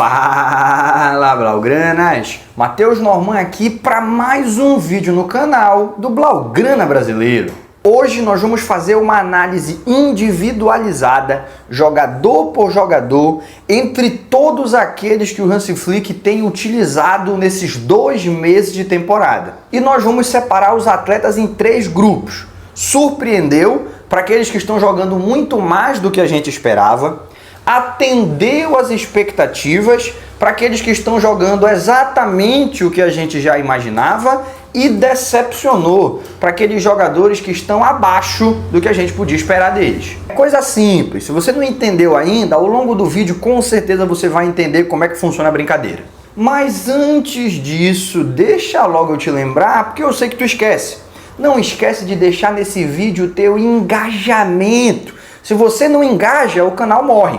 Fala, Blaugranas! Matheus Norman aqui para mais um vídeo no canal do Blaugrana Brasileiro. Hoje nós vamos fazer uma análise individualizada, jogador por jogador, entre todos aqueles que o Hansi Flick tem utilizado nesses 2 meses de temporada. E nós vamos separar os atletas em 3 grupos. Surpreendeu para aqueles que estão jogando muito mais do que a gente esperava. Atendeu às expectativas para aqueles que estão jogando exatamente o que a gente já imaginava e decepcionou para aqueles jogadores que estão abaixo do que a gente podia esperar deles. É coisa simples, se você não entendeu ainda, ao longo do vídeo com certeza você vai entender como é que funciona a brincadeira. Mas antes disso, deixa logo eu te lembrar, porque eu sei que tu esquece. Não esquece de deixar nesse vídeo o teu engajamento. Se você não engaja, o canal morre.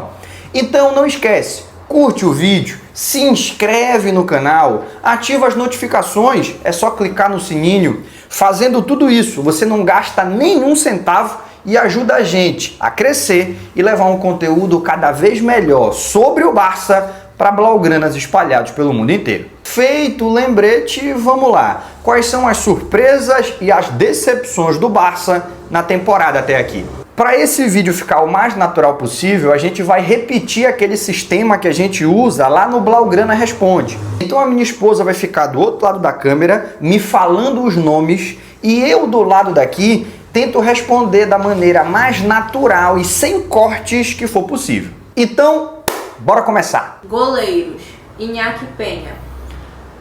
Então não esquece, curte o vídeo, se inscreve no canal, ativa as notificações, é só clicar no sininho. Fazendo tudo isso, você não gasta nenhum centavo e ajuda a gente a crescer e levar um conteúdo cada vez melhor sobre o Barça para blaugranas espalhados pelo mundo inteiro. Feito o lembrete, vamos lá. Quais são as surpresas e as decepções do Barça na temporada até aqui? Para esse vídeo ficar o mais natural possível, a gente vai repetir aquele sistema que a gente usa lá no Blaugrana Responde. Então a minha esposa vai ficar do outro lado da câmera, me falando os nomes, e eu do lado daqui tento responder da maneira mais natural e sem cortes que for possível. Então, bora começar. Goleiros, Iñaki Peña.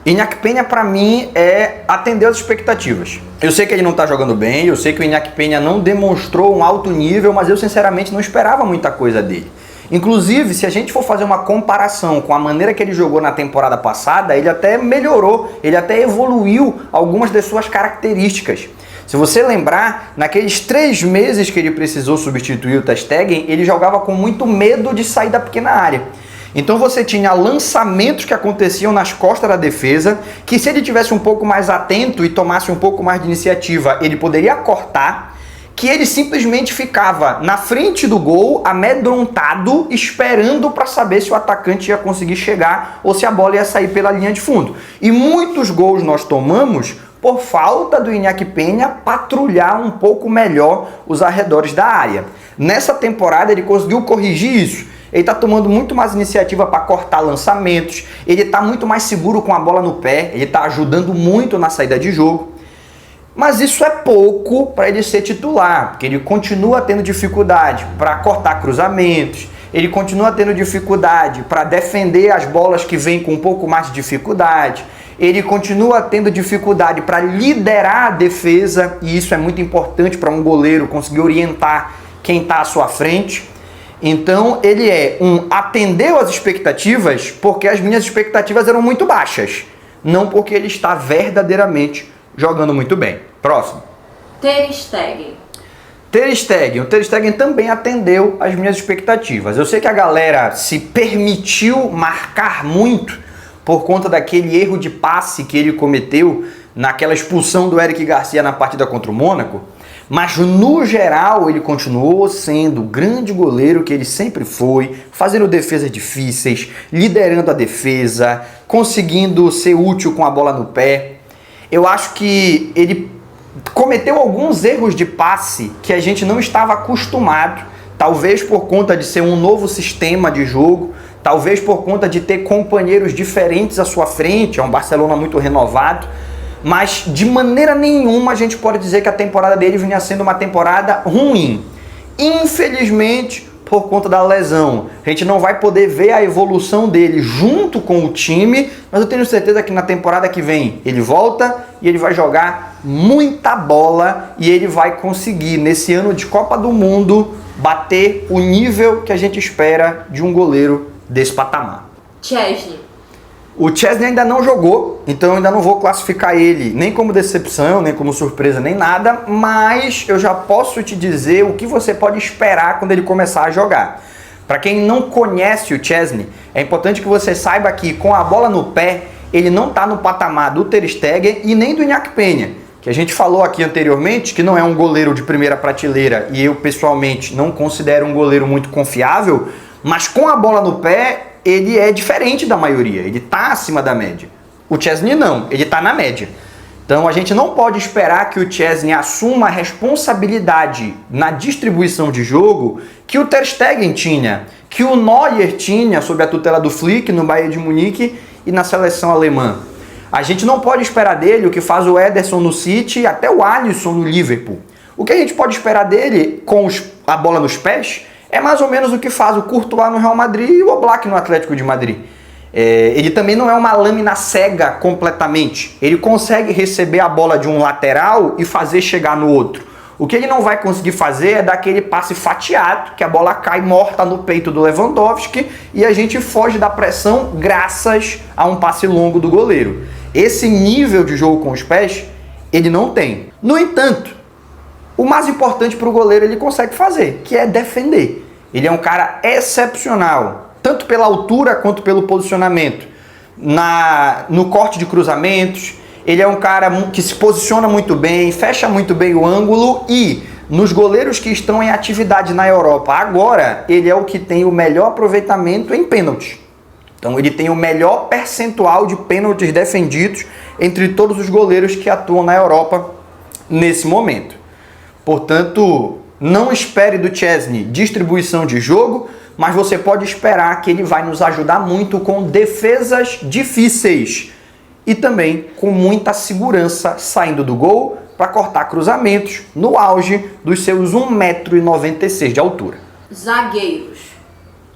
Iñaki Peña para mim é atender às expectativas. Eu sei que ele não está jogando bem, eu sei que o Iñaki Peña não demonstrou um alto nível, mas eu sinceramente não esperava muita coisa dele. Inclusive, se a gente for fazer uma comparação com a maneira que ele jogou na temporada passada, ele até melhorou, ele até evoluiu algumas das suas características. Se você lembrar, naqueles 3 meses que ele precisou substituir o Ter Stegen, ele jogava com muito medo de sair da pequena área. Então você tinha lançamentos que aconteciam nas costas da defesa, que se ele tivesse um pouco mais atento e tomasse um pouco mais de iniciativa, ele poderia cortar, que ele simplesmente ficava na frente do gol, amedrontado, esperando para saber se o atacante ia conseguir chegar ou se a bola ia sair pela linha de fundo. E muitos gols nós tomamos por falta do Iñaki Peña patrulhar um pouco melhor os arredores da área. Nessa temporada ele conseguiu corrigir isso. Ele está tomando muito mais iniciativa para cortar lançamentos, ele está muito mais seguro com a bola no pé, ele está ajudando muito na saída de jogo. Mas isso é pouco para ele ser titular, porque ele continua tendo dificuldade para cortar cruzamentos, ele continua tendo dificuldade para defender as bolas que vêm com um pouco mais de dificuldade, ele continua tendo dificuldade para liderar a defesa, e isso é muito importante para um goleiro conseguir orientar quem está à sua frente. Então ele atendeu às expectativas porque as minhas expectativas eram muito baixas, não porque ele está verdadeiramente jogando muito bem. Próximo. Ter Stegen. O Ter Stegen também atendeu às minhas expectativas. Eu sei que a galera se permitiu marcar muito por conta daquele erro de passe que ele cometeu naquela expulsão do Eric Garcia na partida contra o Mônaco. Mas no geral ele continuou sendo o grande goleiro que ele sempre foi, fazendo defesas difíceis, liderando a defesa, conseguindo ser útil com a bola no pé. Eu acho que ele cometeu alguns erros de passe que a gente não estava acostumado, talvez por conta de ser um novo sistema de jogo, talvez por conta de ter companheiros diferentes à sua frente, é um Barcelona muito renovado. Mas de maneira nenhuma a gente pode dizer que a temporada dele vinha sendo uma temporada ruim. Infelizmente, por conta da lesão, a gente não vai poder ver a evolução dele junto com o time, mas eu tenho certeza que na temporada que vem ele volta e ele vai jogar muita bola e ele vai conseguir, nesse ano de Copa do Mundo, bater o nível que a gente espera de um goleiro desse patamar. Szczęsny. O Szczęsny ainda não jogou, então eu ainda não vou classificar ele nem como decepção, nem como surpresa, nem nada, mas eu já posso te dizer o que você pode esperar quando ele começar a jogar. Para quem não conhece o Szczęsny, é importante que você saiba que com a bola no pé, ele não está no patamar do Ter Stegen e nem do Iñaki Peña, que a gente falou aqui anteriormente, que não é um goleiro de primeira prateleira e eu pessoalmente não considero um goleiro muito confiável, mas com a bola no pé, ele é diferente da maioria, ele está acima da média. O Szczęsny não, ele está na média. Então a gente não pode esperar que o Szczęsny assuma a responsabilidade na distribuição de jogo que o Ter Stegen tinha, que o Neuer tinha sob a tutela do Flick no Bayern de Munique e na seleção alemã. A gente não pode esperar dele o que faz o Ederson no City e até o Alisson no Liverpool. O que a gente pode esperar dele com a bola nos pés é mais ou menos o que faz o Courtois no Real Madrid e o Oblak no Atlético de Madrid. Ele também não é uma lâmina cega completamente. Ele consegue receber a bola de um lateral e fazer chegar no outro. O que ele não vai conseguir fazer é dar aquele passe fatiado, que a bola cai morta no peito do Lewandowski e a gente foge da pressão graças a um passe longo do goleiro. Esse nível de jogo com os pés, ele não tem. No entanto, o mais importante para o goleiro ele consegue fazer, que é defender. Ele é um cara excepcional, tanto pela altura quanto pelo posicionamento, no corte de cruzamentos. Ele é um cara que se posiciona muito bem, fecha muito bem o ângulo e nos goleiros que estão em atividade na Europa agora, ele é o que tem o melhor aproveitamento em pênalti. Então ele tem o melhor percentual de pênaltis defendidos entre todos os goleiros que atuam na Europa nesse momento. Portanto, não espere do Szczęsny distribuição de jogo, mas você pode esperar que ele vai nos ajudar muito com defesas difíceis e também com muita segurança saindo do gol para cortar cruzamentos no auge dos seus 1,96 m de altura. Zagueiros.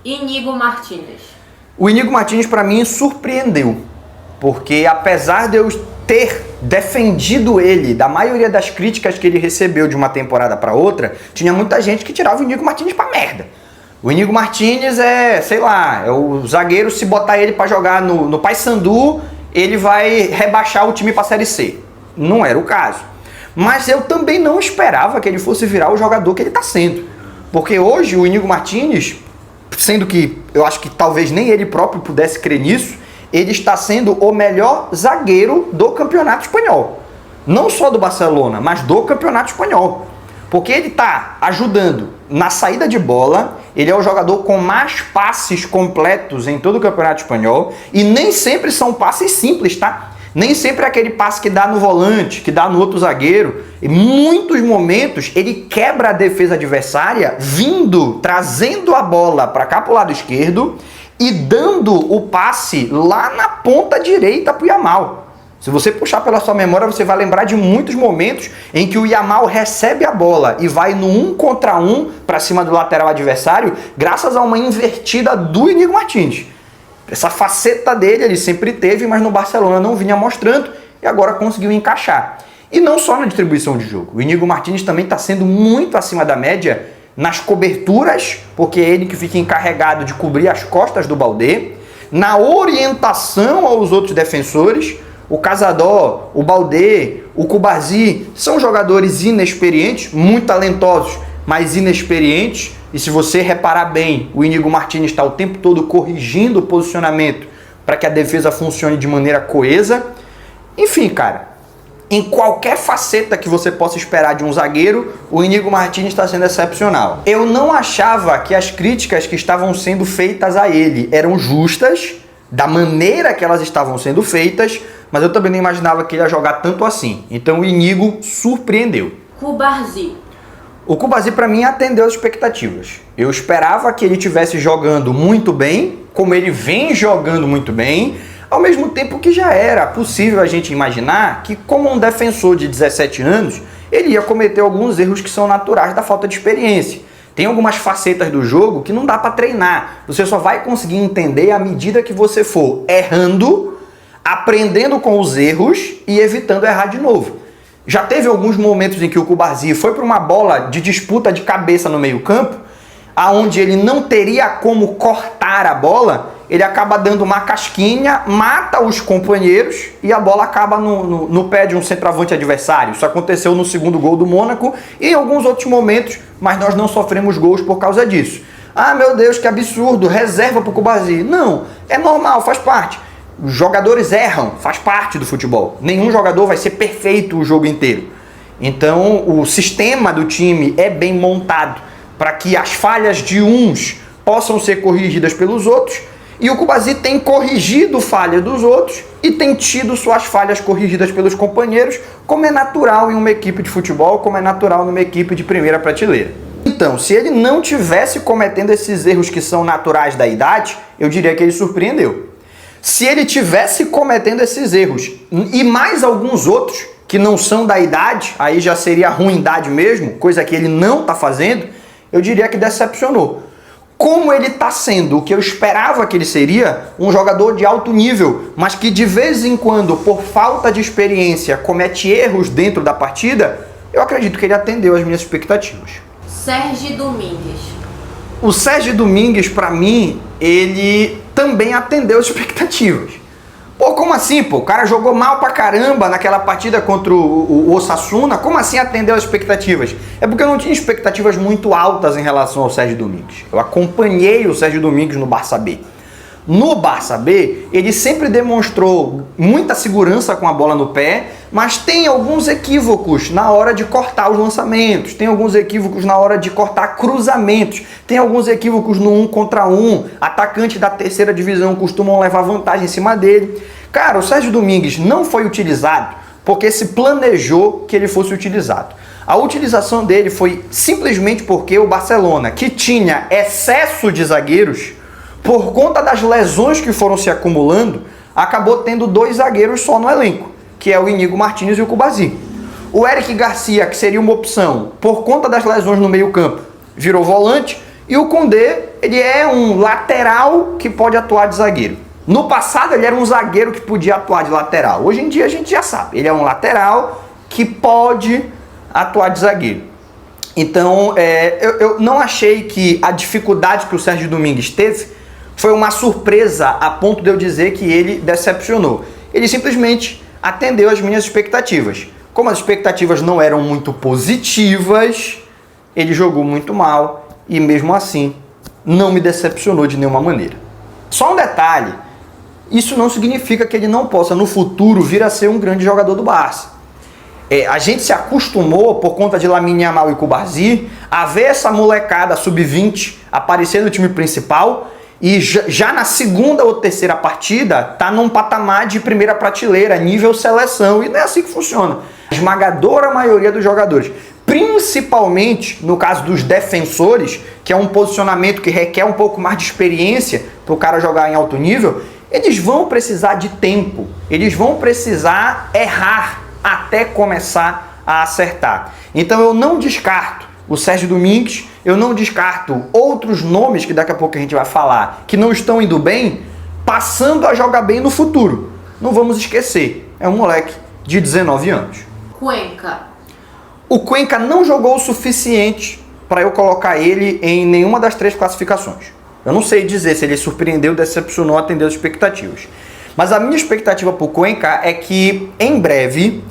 Íñigo Martínez. O Íñigo Martínez para mim surpreendeu, porque apesar de eu ter defendido ele da maioria das críticas que ele recebeu de uma temporada para outra, tinha muita gente que tirava o Íñigo Martínez para merda. O Íñigo Martínez é, sei lá, é o zagueiro, se botar ele para jogar no Paysandu, ele vai rebaixar o time para a Série C. Não era o caso. Mas eu também não esperava que ele fosse virar o jogador que ele está sendo. Porque hoje o Íñigo Martínez, sendo que eu acho que talvez nem ele próprio pudesse crer nisso, ele está sendo o melhor zagueiro do Campeonato Espanhol. Não só do Barcelona, mas do Campeonato Espanhol. Porque ele está ajudando na saída de bola, ele é o jogador com mais passes completos em todo o Campeonato Espanhol, e nem sempre são passes simples, tá? Nem sempre é aquele passe que dá no volante, que dá no outro zagueiro. Em muitos momentos ele quebra a defesa adversária, trazendo a bola para cá para o lado esquerdo e dando o passe lá na ponta direita para o Yamal. Se você puxar pela sua memória, você vai lembrar de muitos momentos em que o Yamal recebe a bola e vai no 1 contra 1 para cima do lateral adversário, graças a uma invertida do Íñigo Martínez. Essa faceta dele ele sempre teve, mas no Barcelona não vinha mostrando e agora conseguiu encaixar. E não só na distribuição de jogo. O Íñigo Martínez também está sendo muito acima da média nas coberturas, porque é ele que fica encarregado de cobrir as costas do Baldé, na orientação aos outros defensores. O Cazador, o Baldé, o Cubarsí são jogadores inexperientes, muito talentosos, mas inexperientes. E se você reparar bem, o Íñigo Martínez está o tempo todo corrigindo o posicionamento para que a defesa funcione de maneira coesa. Enfim, cara, em qualquer faceta que você possa esperar de um zagueiro, o Íñigo Martínez está sendo excepcional. Eu não achava que as críticas que estavam sendo feitas a ele eram justas, da maneira que elas estavam sendo feitas, mas eu também não imaginava que ele ia jogar tanto assim. Então o Íñigo surpreendeu. Cubarsí. O Cubarsí para mim atendeu as expectativas. Eu esperava que ele estivesse jogando muito bem, como ele vem jogando muito bem, ao mesmo tempo que já era possível a gente imaginar que, como um defensor de 17 anos, ele ia cometer alguns erros que são naturais da falta de experiência. Tem algumas facetas do jogo que não dá para treinar. Você só vai conseguir entender à medida que você for errando, aprendendo com os erros e evitando errar de novo. Já teve alguns momentos em que o Cubarsí foi para uma bola de disputa de cabeça no meio-campo, aonde ele não teria como cortar a bola, ele acaba dando uma casquinha, mata os companheiros e a bola acaba no pé de um centroavante adversário. Isso aconteceu no segundo gol do Mônaco e em alguns outros momentos, mas nós não sofremos gols por causa disso. Ah, meu Deus, que absurdo, reserva para o Cubarsí. Não, é normal, faz parte. Os jogadores erram, faz parte do futebol. Nenhum jogador vai ser perfeito o jogo inteiro. Então, o sistema do time é bem montado para que as falhas de uns possam ser corrigidas pelos outros E o Cubarsí tem corrigido falhas dos outros e tem tido suas falhas corrigidas pelos companheiros, como é natural em uma equipe de futebol, como é natural numa equipe de primeira prateleira. Então, se ele não tivesse cometendo esses erros que são naturais da idade, eu diria que ele surpreendeu. Se ele tivesse cometendo esses erros e mais alguns outros que não são da idade, aí já seria ruindade mesmo, coisa que ele não está fazendo, eu diria que decepcionou. Como ele está sendo o que eu esperava que ele seria, um jogador de alto nível, mas que de vez em quando, por falta de experiência, comete erros dentro da partida, eu acredito que ele atendeu às minhas expectativas. Sérgio Domingues. O Sérgio Domingues, para mim, ele também atendeu as expectativas. Pô, como assim, pô? O cara jogou mal pra caramba naquela partida contra o Osasuna. Como assim atendeu as expectativas? É porque eu não tinha expectativas muito altas em relação ao Sérgio Domingues. Eu acompanhei o Sérgio Domingues no Barça B. No Barça B, ele sempre demonstrou muita segurança com a bola no pé, mas tem alguns equívocos na hora de cortar os lançamentos, tem alguns equívocos na hora de cortar cruzamentos, tem alguns equívocos no 1 contra 1, atacantes da terceira divisão costumam levar vantagem em cima dele. Cara, o Sérgio Domingues não foi utilizado porque se planejou que ele fosse utilizado. A utilização dele foi simplesmente porque o Barcelona, que tinha excesso de zagueiros, por conta das lesões que foram se acumulando, acabou tendo 2 zagueiros só no elenco, que é o Iñigo Martínez e o Cubarsí. O Eric Garcia, que seria uma opção, por conta das lesões no meio-campo, virou volante, e o Koundé, ele é um lateral que pode atuar de zagueiro. No passado, ele era um zagueiro que podia atuar de lateral. Hoje em dia, a gente já sabe, ele é um lateral que pode atuar de zagueiro. Então, eu não achei que a dificuldade que o Sérgio Domingues teve foi uma surpresa a ponto de eu dizer que ele decepcionou. Ele simplesmente atendeu às minhas expectativas. Como as expectativas não eram muito positivas, ele jogou muito mal e mesmo assim não me decepcionou de nenhuma maneira. Só um detalhe, isso não significa que ele não possa no futuro vir a ser um grande jogador do Barça. A gente se acostumou, por conta de Lamine Yamal e Cubarsí, a ver essa molecada sub-20 aparecer no time principal e já na segunda ou terceira partida tá num patamar de primeira prateleira, nível seleção, e não é assim que funciona. A esmagadora maioria dos jogadores, principalmente no caso dos defensores, que é um posicionamento que requer um pouco mais de experiência para o cara jogar em alto nível, eles vão precisar de tempo, eles vão precisar errar até começar a acertar. Então eu não descarto o Sérgio Domingues, eu não descarto outros nomes que daqui a pouco a gente vai falar, que não estão indo bem, passando a jogar bem no futuro. Não vamos esquecer, é um moleque de 19 anos. Cuenca. O Cuenca não jogou o suficiente para eu colocar ele em nenhuma das 3 classificações. Eu não sei dizer se ele surpreendeu, decepcionou, atendeu as expectativas. Mas a minha expectativa para o Cuenca é que, em breve,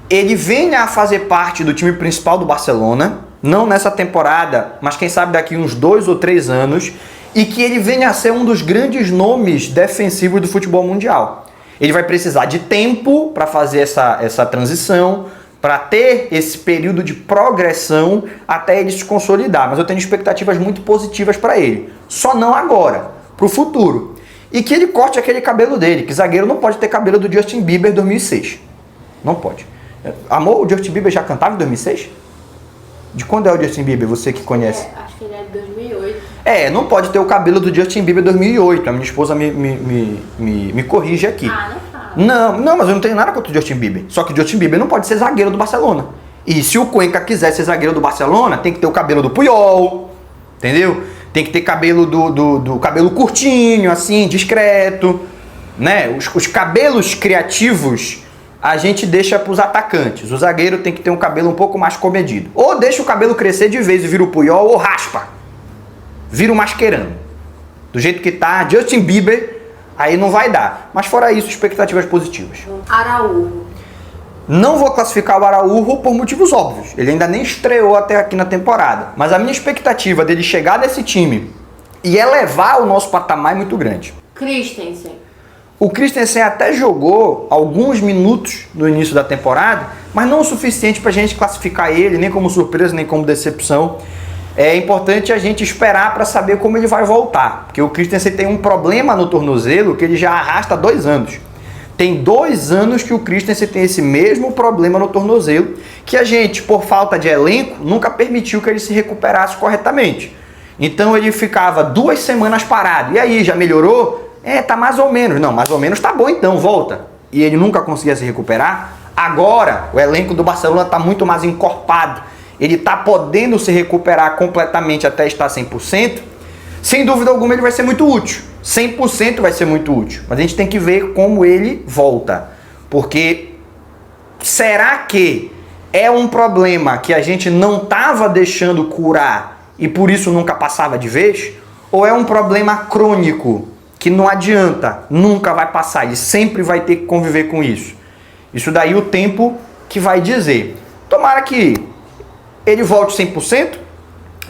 ele venha a fazer parte do time principal do Barcelona, não nessa temporada, mas quem sabe daqui uns 2 ou 3 anos, e que ele venha a ser um dos grandes nomes defensivos do futebol mundial. Ele vai precisar de tempo para fazer essa transição, para ter esse período de progressão até ele se consolidar. Mas eu tenho expectativas muito positivas para ele. Só não agora, para o futuro. E que ele corte aquele cabelo dele, que zagueiro não pode ter cabelo do Justin Bieber 2006. Não pode. Amor, o Justin Bieber já cantava em 2006? De quando é o Justin Bieber, você que conhece? Acho que ele é de 2008. Não pode ter o cabelo do Justin Bieber 2008. A minha esposa me corrige aqui. Ah, não fala. Não, mas eu não tenho nada contra o Justin Bieber. Só que o Justin Bieber não pode ser zagueiro do Barcelona. E se o Cuenca quiser ser zagueiro do Barcelona, tem que ter o cabelo do Puyol, entendeu? Tem que ter cabelo do cabelo curtinho, assim, discreto, né? Os cabelos criativos a gente deixa para os atacantes. O zagueiro tem que ter um cabelo um pouco mais comedido. Ou deixa o cabelo crescer de vez e vira o Puyol, ou raspa. Vira o Mascherano. Do jeito que tá, Justin Bieber, aí não vai dar. Mas fora isso, expectativas positivas. Araújo. Não vou classificar o Araújo por motivos óbvios. Ele ainda nem estreou até aqui na temporada. Mas a minha expectativa dele chegar nesse time e elevar o nosso patamar é muito grande. Christensen. O Christensen até jogou alguns minutos no início da temporada, mas não o suficiente para a gente classificar ele nem como surpresa, nem como decepção. é importante a gente esperar para saber como ele vai voltar. Porque o Christensen tem um problema no tornozelo que ele já arrasta há 2 anos. Tem 2 anos que o Christensen tem esse mesmo problema no tornozelo, que a gente, por falta de elenco, nunca permitiu que ele se recuperasse corretamente. Então ele ficava 2 semanas parado. E aí, já melhorou? Tá mais ou menos. Não, mais ou menos tá bom então, volta. E ele nunca conseguia se recuperar. Agora, o elenco do Barcelona está muito mais encorpado. Ele está podendo se recuperar completamente até estar 100%. Sem dúvida alguma ele vai ser muito útil. 100% vai ser muito útil. Mas a gente tem que ver como ele volta. Porque será que é um problema que a gente não estava deixando curar e por isso nunca passava de vez? Ou é um problema crônico que não adianta, nunca vai passar, ele sempre vai ter que conviver com isso? Isso daí o tempo que vai dizer. Tomara que ele volte 100%,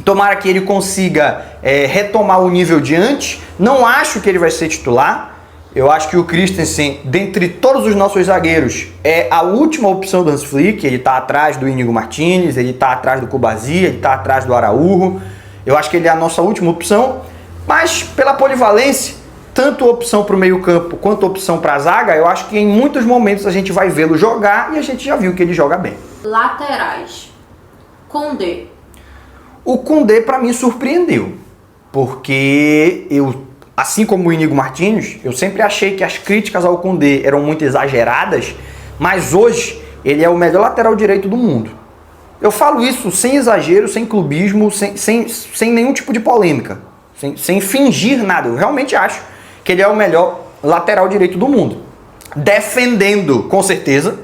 tomara que ele consiga retomar o nível de antes. Não acho que ele vai ser titular. Eu acho que o Christensen, dentre todos os nossos zagueiros, é a última opção do Hans Flick. Ele está atrás do Íñigo Martínez, ele está atrás do Cubarsí, ele está atrás do Araújo. Eu acho que ele é a nossa última opção. Mas pela polivalência, tanto opção para o meio campo quanto opção para a zaga, eu acho que em muitos momentos a gente vai vê-lo jogar e a gente já viu que ele joga bem. Laterais. Koundé. O Koundé para mim surpreendeu, porque eu, assim como o Íñigo Martínez, eu sempre achei que as críticas ao Koundé eram muito exageradas, mas hoje ele é o melhor lateral direito do mundo. Eu falo isso sem exagero, sem clubismo, sem nenhum tipo de polêmica, sem fingir nada. Eu realmente acho que ele é o melhor lateral direito do mundo. Defendendo, com certeza.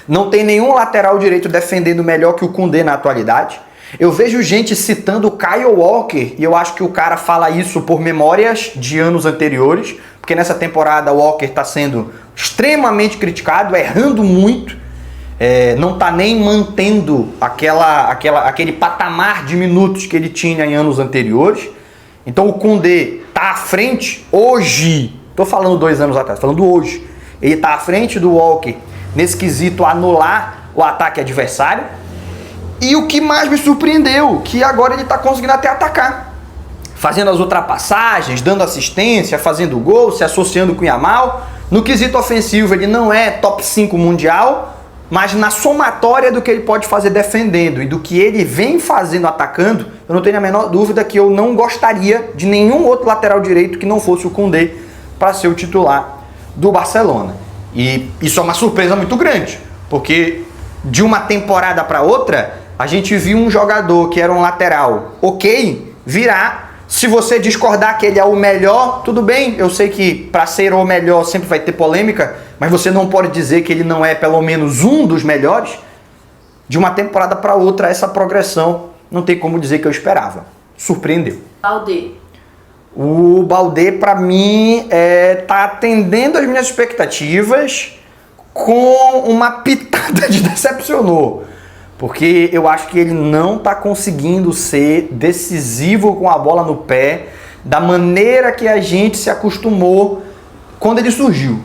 Não tem nenhum lateral direito defendendo melhor que o Koundé na atualidade. Eu vejo gente citando o Kyle Walker, e eu acho que o cara fala isso por memórias de anos anteriores, porque nessa temporada o Walker está sendo extremamente criticado, errando muito, não está nem mantendo aquele patamar de minutos que ele tinha em anos anteriores. Então o Koundé está à frente hoje, estou falando 2 anos atrás, falando hoje, ele está à frente do Walker nesse quesito anular o ataque adversário. E o que mais me surpreendeu, que agora ele está conseguindo até atacar, fazendo as ultrapassagens, dando assistência, fazendo gol, se associando com o Yamal. No quesito ofensivo ele não é top 5 mundial, mas na somatória do que ele pode fazer defendendo e do que ele vem fazendo atacando, eu não tenho a menor dúvida que eu não gostaria de nenhum outro lateral direito que não fosse o Koundé para ser o titular do Barcelona. E isso é uma surpresa muito grande, porque de uma temporada para outra, a gente viu um jogador que era um lateral ok virar. Se você discordar que ele é o melhor, tudo bem. Eu sei que para ser o melhor sempre vai ter polêmica, mas você não pode dizer que ele não é pelo menos um dos melhores. De uma temporada para outra, essa progressão não tem como dizer que eu esperava. Surpreendeu. Baldé. O Baldé, para mim, tá atendendo as minhas expectativas com uma pitada de decepcionou. Porque eu acho que ele não está conseguindo ser decisivo com a bola no pé da maneira que a gente se acostumou quando ele surgiu.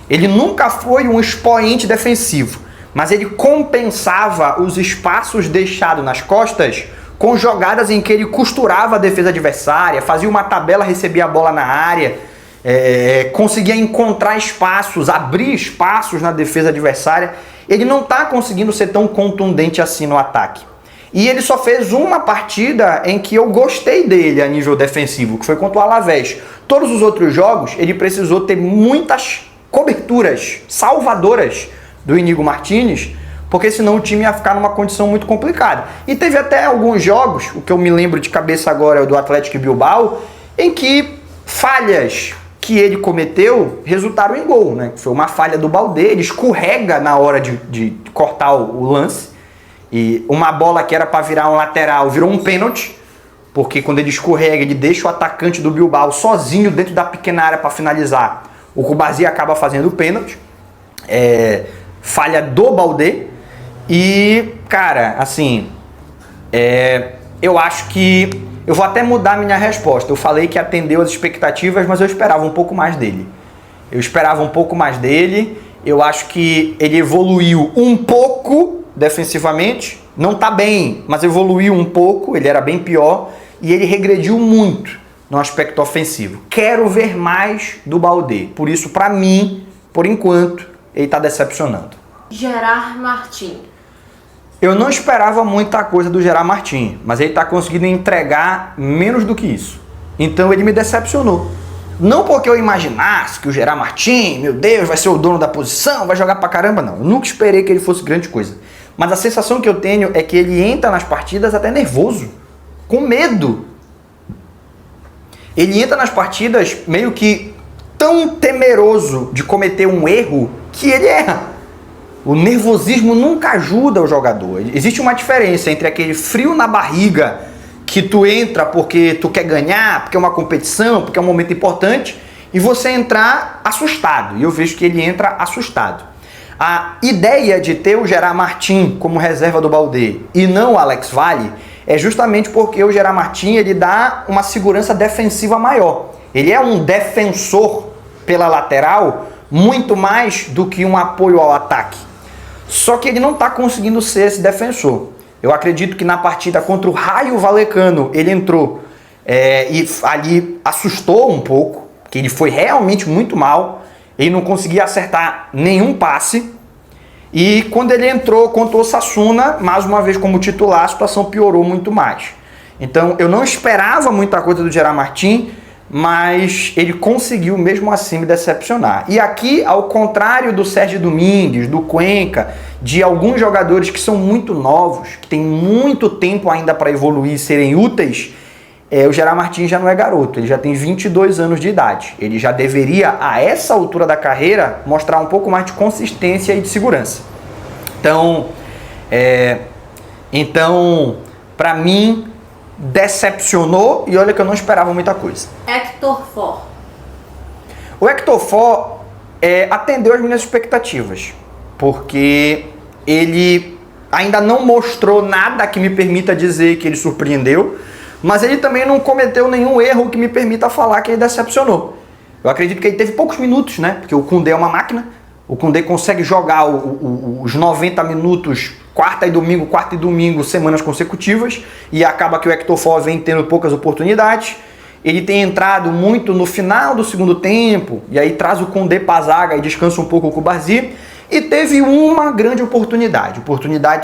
Ele nunca foi um expoente defensivo, mas ele compensava os espaços deixados nas costas com jogadas em que ele costurava a defesa adversária, fazia uma tabela, recebia a bola na área, conseguia encontrar espaços, abrir espaços na defesa adversária. Ele não está conseguindo ser tão contundente assim no ataque. E ele só fez uma partida em que eu gostei dele a nível defensivo, que foi contra o Alavés. Todos os outros jogos, ele precisou ter muitas coberturas salvadoras do Íñigo Martínez, porque senão o time ia ficar numa condição muito complicada. E teve até alguns jogos, o que eu me lembro de cabeça agora é o do Atlético Bilbao, em que falhas que ele cometeu resultaram em gol, né? Foi uma falha do Baldé, ele escorrega na hora de cortar o lance, e uma bola que era para virar um lateral virou um pênalti, porque quando ele escorrega, ele deixa o atacante do Bilbao sozinho dentro da pequena área para finalizar. O Cubarsí acaba fazendo o pênalti, falha do Baldé. E, cara, assim, eu acho que eu vou até mudar minha resposta. Eu falei que atendeu as expectativas, mas eu esperava um pouco mais dele. Eu acho que ele evoluiu um pouco defensivamente, não tá bem, mas evoluiu um pouco, ele era bem pior e ele regrediu muito no aspecto ofensivo. Quero ver mais do Baldé. Por isso, para mim, por enquanto, ele está decepcionando. Gerard Martin. Eu não esperava muita coisa do Gerard Martin, mas ele está conseguindo entregar menos do que isso. Então ele me decepcionou. Não porque eu imaginasse que o Gerard Martin, meu Deus, vai ser o dono da posição, vai jogar pra caramba, não. Eu nunca esperei que ele fosse grande coisa. Mas a sensação que eu tenho é que ele entra nas partidas até nervoso, com medo. Ele entra nas partidas meio que tão temeroso de cometer um erro que ele erra. O nervosismo nunca ajuda o jogador. Existe uma diferença entre aquele frio na barriga que tu entra porque tu quer ganhar, porque é uma competição, porque é um momento importante, e você entrar assustado. E eu vejo que ele entra assustado. A ideia de ter o Gerard Martin como reserva do Baldé e não o Alex Valle é justamente porque o Gerard Martin ele dá uma segurança defensiva maior. Ele é um defensor pela lateral muito mais do que um apoio ao ataque. Só que ele não está conseguindo ser esse defensor. Eu acredito que na partida contra o Raio Vallecano ele entrou e ali assustou um pouco, que ele foi realmente muito mal, ele não conseguia acertar nenhum passe. E quando ele entrou contra o Osasuna, mais uma vez como titular, a situação piorou muito mais. Então eu não esperava muita coisa do Gerard Martin, mas ele conseguiu mesmo assim me decepcionar. E aqui, ao contrário do Sérgio Domingues, do Cuenca, de alguns jogadores que são muito novos, que têm muito tempo ainda para evoluir e serem úteis, o Gerard Martin já não é garoto, ele já tem 22 anos de idade. Ele já deveria, a essa altura da carreira, mostrar um pouco mais de consistência e de segurança. Então para mim, decepcionou e olha que eu não esperava muita coisa. Hector Ford. O Hector Ford atendeu as minhas expectativas, porque ele ainda não mostrou nada que me permita dizer que ele surpreendeu, mas ele também não cometeu nenhum erro que me permita falar que ele decepcionou. Eu acredito que ele teve poucos minutos, né? Porque o Koundé é uma máquina, o Koundé consegue jogar os 90 minutos quarta e domingo, semanas consecutivas, e acaba que o Hector Ford vem tendo poucas oportunidades. Ele tem entrado muito no final do segundo tempo, e aí traz o Koundé para a zaga e descansa um pouco com o Cubarsí. E teve uma grande oportunidade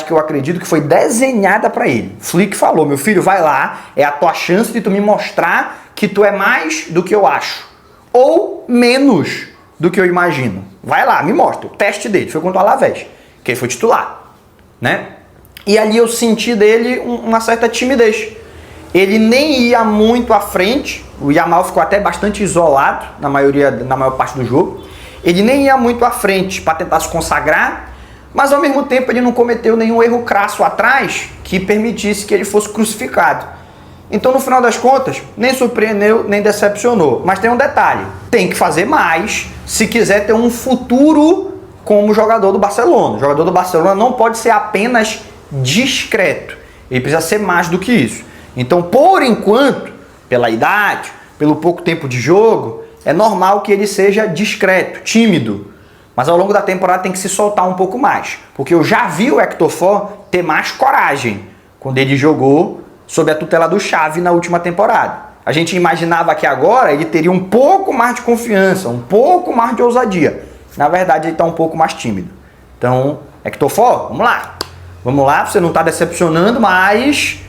que eu acredito que foi desenhada para ele. Flick falou: meu filho, vai lá, é a tua chance de tu me mostrar que tu é mais do que eu acho, ou menos do que eu imagino. Vai lá, me mostra. O teste dele foi contra o Alavés, que ele foi titular, né? E ali eu senti dele uma certa timidez. Ele nem ia muito à frente, o Yamal ficou até bastante isolado na maior parte do jogo. Ele nem ia muito à frente para tentar se consagrar, mas ao mesmo tempo ele não cometeu nenhum erro crasso atrás que permitisse que ele fosse crucificado. Então, no final das contas, nem surpreendeu, nem decepcionou. Mas tem um detalhe, tem que fazer mais se quiser ter um futuro como jogador do Barcelona. O jogador do Barcelona não pode ser apenas discreto, ele precisa ser mais do que isso. Então, por enquanto, pela idade, pelo pouco tempo de jogo, é normal que ele seja discreto, tímido. Mas ao longo da temporada tem que se soltar um pouco mais. Porque eu já vi o Hector Ford ter mais coragem quando ele jogou sob a tutela do Xavi na última temporada. A gente imaginava que agora ele teria um pouco mais de confiança, um pouco mais de ousadia. Na verdade, ele está um pouco mais tímido. Então, Hector Ford, vamos lá. Vamos lá, você não está decepcionando, mas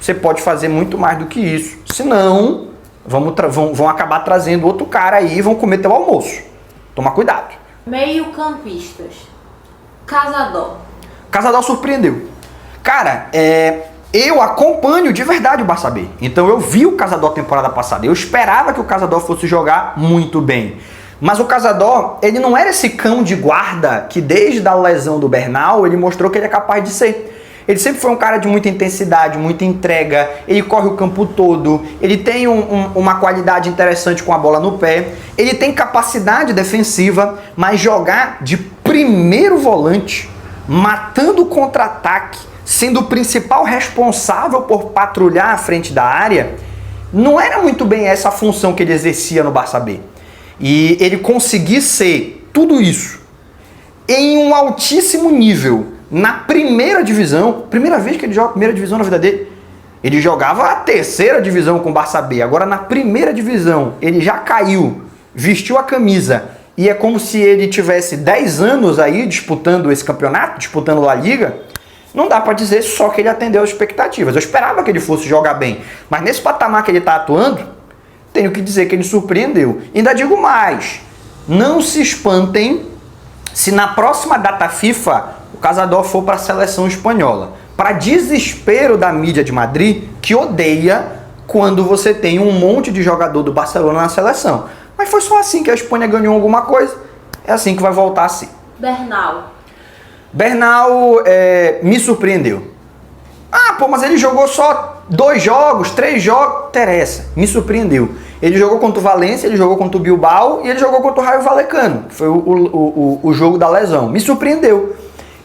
você pode fazer muito mais do que isso. Senão, vão acabar trazendo outro cara aí e vão comer teu almoço. Toma cuidado. Meio-campistas. Casador. Casador surpreendeu. Cara, eu acompanho de verdade o Barça B. Então eu vi o Casador temporada passada. Eu esperava que o Casador fosse jogar muito bem. Mas o Casador, ele não era esse cão de guarda que desde a lesão do Bernal, ele mostrou que ele é capaz de ser. Ele sempre foi um cara de muita intensidade, muita entrega, ele corre o campo todo, ele tem uma qualidade interessante com a bola no pé, ele tem capacidade defensiva, mas jogar de primeiro volante, matando o contra-ataque, sendo o principal responsável por patrulhar à frente da área, não era muito bem essa a função que ele exercia no Barça B. E ele conseguir ser tudo isso em um altíssimo nível, na primeira divisão, primeira vez que ele joga a primeira divisão na vida dele. Ele jogava a terceira divisão com o Barça B, agora na primeira divisão ele já caiu, vestiu a camisa e é como se ele tivesse 10 anos aí disputando esse campeonato, disputando La Liga. Não dá para dizer só que ele atendeu as expectativas. Eu esperava que ele fosse jogar bem, mas nesse patamar que ele está atuando, tenho que dizer que ele surpreendeu. Ainda digo mais, não se espantem se na próxima data FIFA o Cazador for para a seleção espanhola. Para desespero da mídia de Madrid, que odeia quando você tem um monte de jogador do Barcelona na seleção. Mas foi só assim que a Espanha ganhou alguma coisa, é assim que vai voltar a ser. Bernal me surpreendeu. Ah, pô, mas ele jogou só 2 jogos, 3 jogos, interessa, me surpreendeu. Ele jogou contra o Valência, ele jogou contra o Bilbao e ele jogou contra o Rayo Vallecano, que foi o jogo da lesão. Me surpreendeu.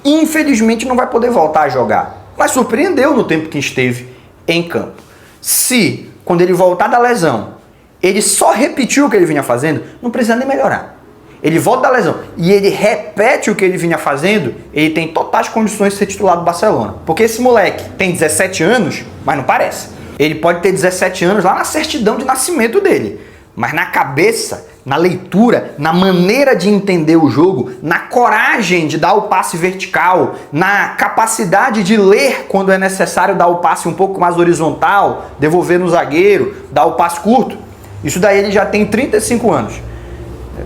Infelizmente não vai poder voltar a jogar, mas surpreendeu no tempo que esteve em campo. Se, quando ele voltar da lesão, ele só repetiu o que ele vinha fazendo, não precisa nem melhorar. Ele volta da lesão e ele repete o que ele vinha fazendo, ele tem totais condições de ser titular do Barcelona. Porque esse moleque tem 17 anos, mas não parece. Ele pode ter 17 anos lá na certidão de nascimento dele. Mas na cabeça, na leitura, na maneira de entender o jogo, na coragem de dar o passe vertical, na capacidade de ler quando é necessário dar o passe um pouco mais horizontal, devolver no zagueiro, dar o passe curto, isso daí ele já tem 35 anos.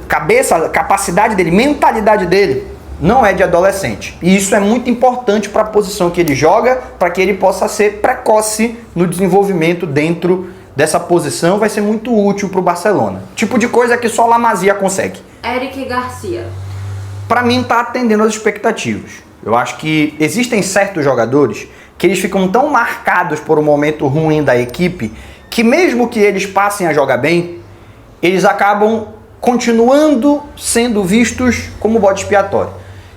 Cabeça, capacidade dele, mentalidade dele não é de adolescente. E isso é muito importante para a posição que ele joga, para que ele possa ser precoce no desenvolvimento dentro dessa posição. Vai ser muito útil para o Barcelona. Tipo de coisa que só La Masia consegue. Eric Garcia. Para mim está atendendo às expectativas. Eu acho que existem certos jogadores que eles ficam tão marcados por um momento ruim da equipe que mesmo que eles passem a jogar bem, eles acabam continuando sendo vistos como bode expiatório.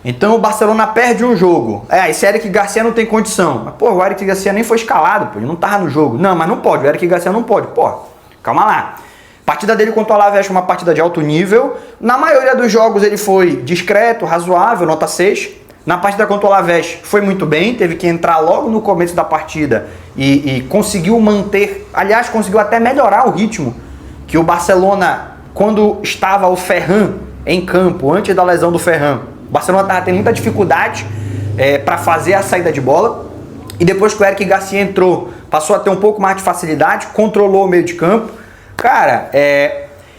Então o Barcelona perde um jogo. Esse Eric Garcia não tem condição. Mas, pô, o Eric Garcia nem foi escalado, pô, ele não tava no jogo. Não, mas não pode, o Eric Garcia não pode. Pô, calma lá. A partida dele contra o Alavés foi uma partida de alto nível. Na maioria dos jogos ele foi discreto, razoável, nota 6. Na partida contra o Alavés foi muito bem, teve que entrar logo no começo da partida e conseguiu manter, aliás, conseguiu até melhorar o ritmo que o Barcelona, quando estava o Ferran em campo, antes da lesão do Ferran, o Barcelona estava tendo muita dificuldade para fazer a saída de bola. E depois que o Eric Garcia entrou, passou a ter um pouco mais de facilidade, controlou o meio de campo. Cara,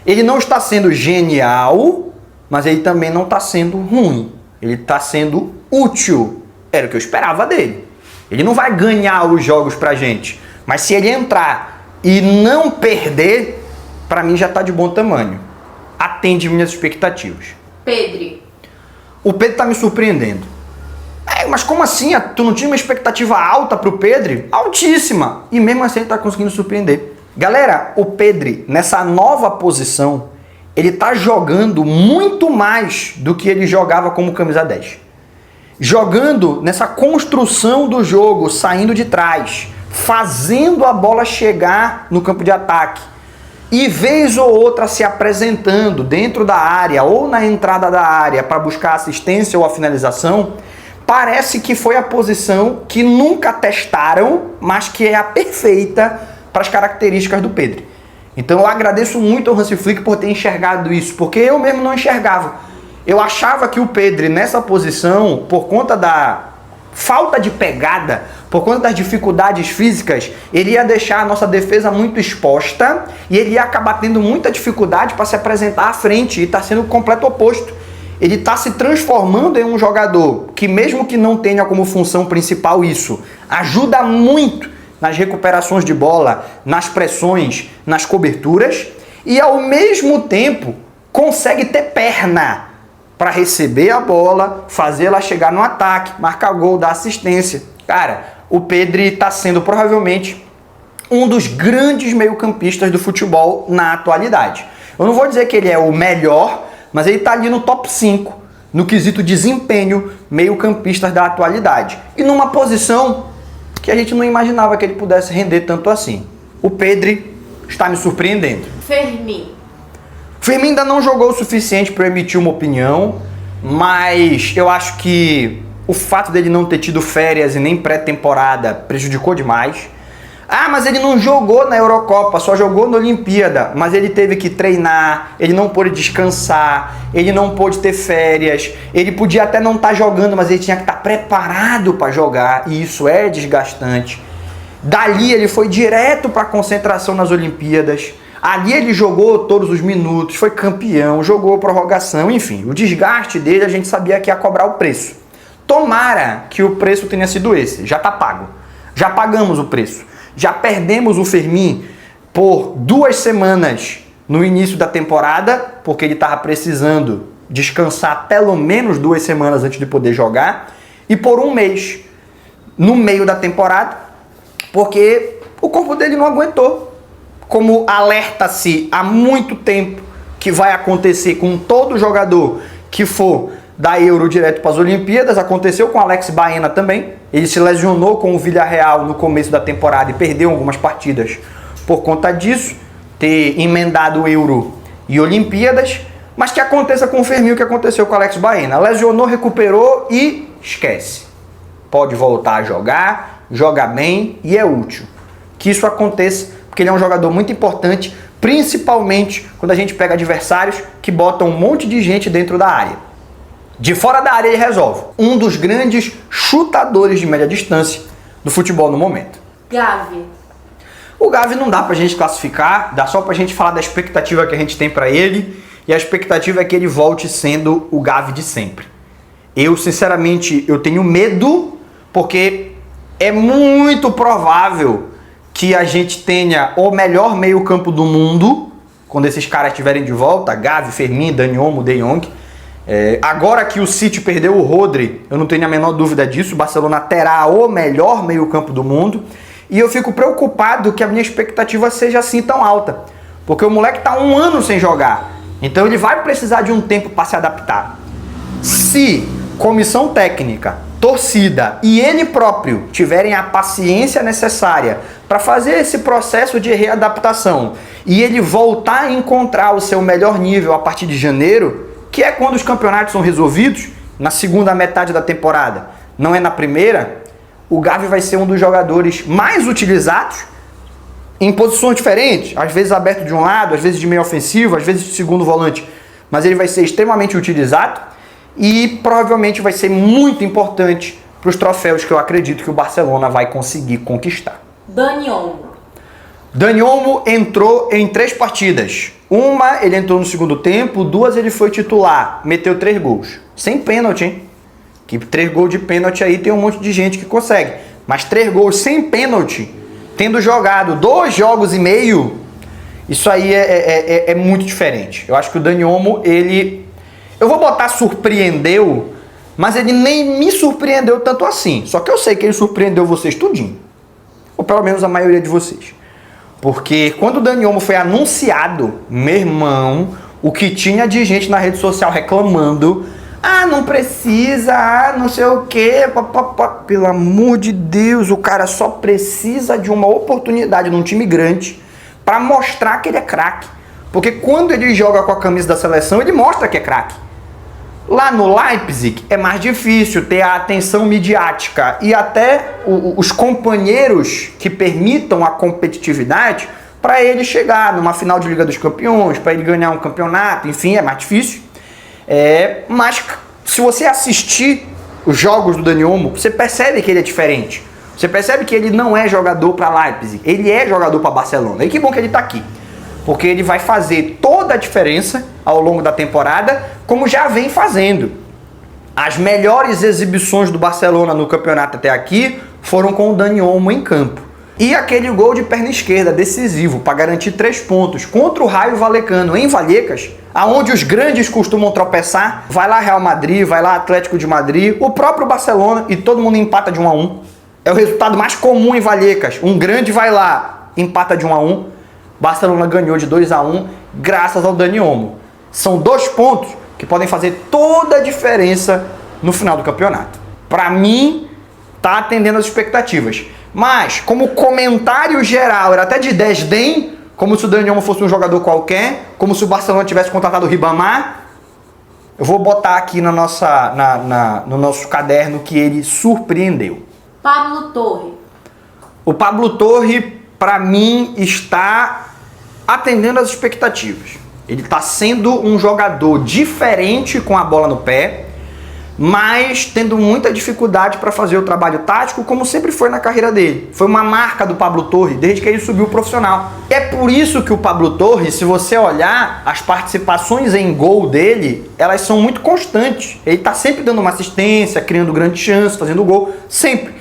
ele não está sendo genial, mas ele também não está sendo ruim. Ele está sendo útil. Era o que eu esperava dele. Ele não vai ganhar os jogos pra gente. Mas se ele entrar e não perder, pra mim já tá de bom tamanho. Atende minhas expectativas. Pedri. O Pedri tá me surpreendendo. Mas como assim? Tu não tinha uma expectativa alta pro Pedri? Altíssima. E mesmo assim ele tá conseguindo surpreender. Galera, o Pedri, nessa nova posição, ele tá jogando muito mais do que ele jogava como camisa 10. Jogando nessa construção do jogo, saindo de trás, fazendo a bola chegar no campo de ataque. E vez ou outra se apresentando dentro da área ou na entrada da área para buscar assistência ou a finalização. Parece que foi a posição que nunca testaram, mas que é a perfeita para as características do Pedri. Então eu agradeço muito ao Hansi Flick por ter enxergado isso, porque eu mesmo não enxergava. Eu achava que o Pedri nessa posição, por conta da falta de pegada, por conta das dificuldades físicas, ele ia deixar a nossa defesa muito exposta e ele ia acabar tendo muita dificuldade para se apresentar à frente, e está sendo o completo oposto. Ele está se transformando em um jogador que, mesmo que não tenha como função principal isso, ajuda muito nas recuperações de bola, nas pressões, nas coberturas, e ao mesmo tempo consegue ter perna para receber a bola, fazê-la chegar no ataque, marcar gol, dar assistência. Cara, o Pedri está sendo provavelmente um dos grandes meio-campistas do futebol na atualidade. Eu não vou dizer que ele é o melhor, mas ele está ali no top 5, no quesito desempenho meio-campistas da atualidade. E numa posição que a gente não imaginava que ele pudesse render tanto assim. O Pedri está me surpreendendo. Fermin ainda não jogou o suficiente para emitir uma opinião, mas eu acho que O fato dele não ter tido férias e nem pré-temporada prejudicou demais. Ah, mas ele não jogou na Eurocopa, só jogou na Olimpíada. Mas ele teve que treinar, ele não pôde descansar, ele não pôde ter férias. Ele podia até não estar jogando, mas ele tinha que estar preparado para jogar. E isso é desgastante. Dali ele foi direto para a concentração nas Olimpíadas. Ali ele jogou todos os minutos, foi campeão, jogou prorrogação, enfim. O desgaste dele a gente sabia que ia cobrar o preço. Tomara que o preço tenha sido esse, já está pago. Já pagamos o preço. Já perdemos o Fermin por 2 semanas no início da temporada, porque ele estava precisando descansar pelo menos 2 semanas antes de poder jogar, e por 1 mês no meio da temporada, porque o corpo dele não aguentou. Como alerta-se há muito tempo que vai acontecer com todo jogador que for da Euro direto para as Olimpíadas, aconteceu com Alex Baena também. Ele se lesionou com o Villarreal no começo da temporada e perdeu algumas partidas por conta disso, ter emendado Euro e Olimpíadas, mas que aconteça com o Fermin o que aconteceu com o Alex Baena. Lesionou, recuperou e esquece. Pode voltar a jogar, joga bem e é útil. Que isso aconteça, porque ele é um jogador muito importante, principalmente quando a gente pega adversários que botam um monte de gente dentro da área. De fora da área ele resolve. Um dos grandes chutadores de média distância do futebol no momento. Gavi. O Gavi não dá pra gente classificar, dá só pra gente falar da expectativa que a gente tem pra ele, e a expectativa é que ele volte sendo o Gavi de sempre. Eu, sinceramente, eu tenho medo, porque é muito provável que a gente tenha o melhor meio-campo do mundo, quando esses caras estiverem de volta, Gavi, Fermin, Dani Olmo, De Jong. Agora que o City perdeu o Rodri, eu não tenho a menor dúvida disso, o Barcelona terá o melhor meio-campo do mundo, e eu fico preocupado que a minha expectativa seja assim tão alta, porque o moleque está 1 ano sem jogar, então ele vai precisar de um tempo para se adaptar. Se comissão técnica, torcida e ele próprio tiverem a paciência necessária para fazer esse processo de readaptação e ele voltar a encontrar o seu melhor nível a partir de janeiro, que é quando os campeonatos são resolvidos, na segunda metade da temporada, não é na primeira, o Gavi vai ser um dos jogadores mais utilizados em posições diferentes, às vezes aberto de um lado, às vezes de meio ofensivo, às vezes de segundo volante, mas ele vai ser extremamente utilizado e provavelmente vai ser muito importante para os troféus que eu acredito que o Barcelona vai conseguir conquistar. Dani Olmo. Dani Olmo entrou em 3 partidas. Uma, ele entrou no segundo tempo, 2 ele foi titular, meteu 3 gols. Sem pênalti, hein? Que 3 gols de pênalti aí tem um monte de gente que consegue. Mas 3 gols sem pênalti, tendo jogado 2 jogos e meio, isso aí é muito diferente. Eu acho que o Dani Olmo, ele... Eu vou botar surpreendeu, mas ele nem me surpreendeu tanto assim. Só que eu sei que ele surpreendeu vocês tudinho. Ou pelo menos a maioria de vocês. Porque quando o Dani Olmo foi anunciado, meu irmão, o que tinha de gente na rede social reclamando, não precisa, não sei o quê, pelo amor de Deus, o cara só precisa de uma oportunidade num time grande para mostrar que ele é craque. Porque quando ele joga com a camisa da seleção, ele mostra que é craque. Lá no Leipzig é mais difícil ter a atenção midiática e até os companheiros que permitam a competitividade para ele chegar numa final de Liga dos Campeões, para ele ganhar um campeonato, enfim, é mais difícil. Mas se você assistir os jogos do Dani Olmo, você percebe que ele é diferente. Você percebe que ele não é jogador para Leipzig, ele é jogador para Barcelona. E que bom que ele está aqui. Porque ele vai fazer toda a diferença ao longo da temporada, como já vem fazendo. As melhores exibições do Barcelona no campeonato até aqui foram com o Dani Olmo em campo. E aquele gol de perna esquerda decisivo para garantir 3 pontos contra o Rayo Vallecano em Vallecas, aonde os grandes costumam tropeçar. Vai lá Real Madrid, vai lá Atlético de Madrid, o próprio Barcelona, e todo mundo empata de 1-1. É o resultado mais comum em Vallecas. Um grande vai lá, empata de 1-1. Barcelona ganhou de 2-1 graças ao Dani Olmo. São 2 pontos que podem fazer toda a diferença no final do campeonato. Para mim, tá atendendo as expectativas. Mas, como comentário geral, era até de desdém, como se o Dani Olmo fosse um jogador qualquer, como se o Barcelona tivesse contratado o Ribamar, Eu vou botar aqui no nosso caderno que ele surpreendeu. Pablo Torre. O Pablo Torre, para mim, está atendendo às expectativas. Ele está sendo um jogador diferente com a bola no pé, mas tendo muita dificuldade para fazer o trabalho tático, como sempre foi na carreira dele. Foi uma marca do Pablo Torre desde que ele subiu o profissional. É por isso que o Pablo Torre, se você olhar as participações em gol dele, elas são muito constantes. Ele está sempre dando uma assistência, criando grandes chances, fazendo gol, sempre.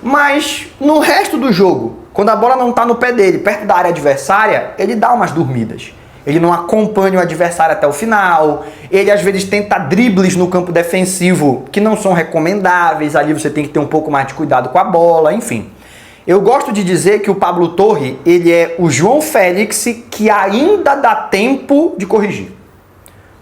Mas no resto do jogo, quando a bola não está no pé dele, perto da área adversária, ele dá umas dormidas. Ele não acompanha o adversário até o final. Ele às vezes tenta dribles no campo defensivo que não são recomendáveis. Ali você tem que ter um pouco mais de cuidado com a bola, enfim. Eu gosto de dizer que o Pablo Torre, ele é o João Félix que ainda dá tempo de corrigir.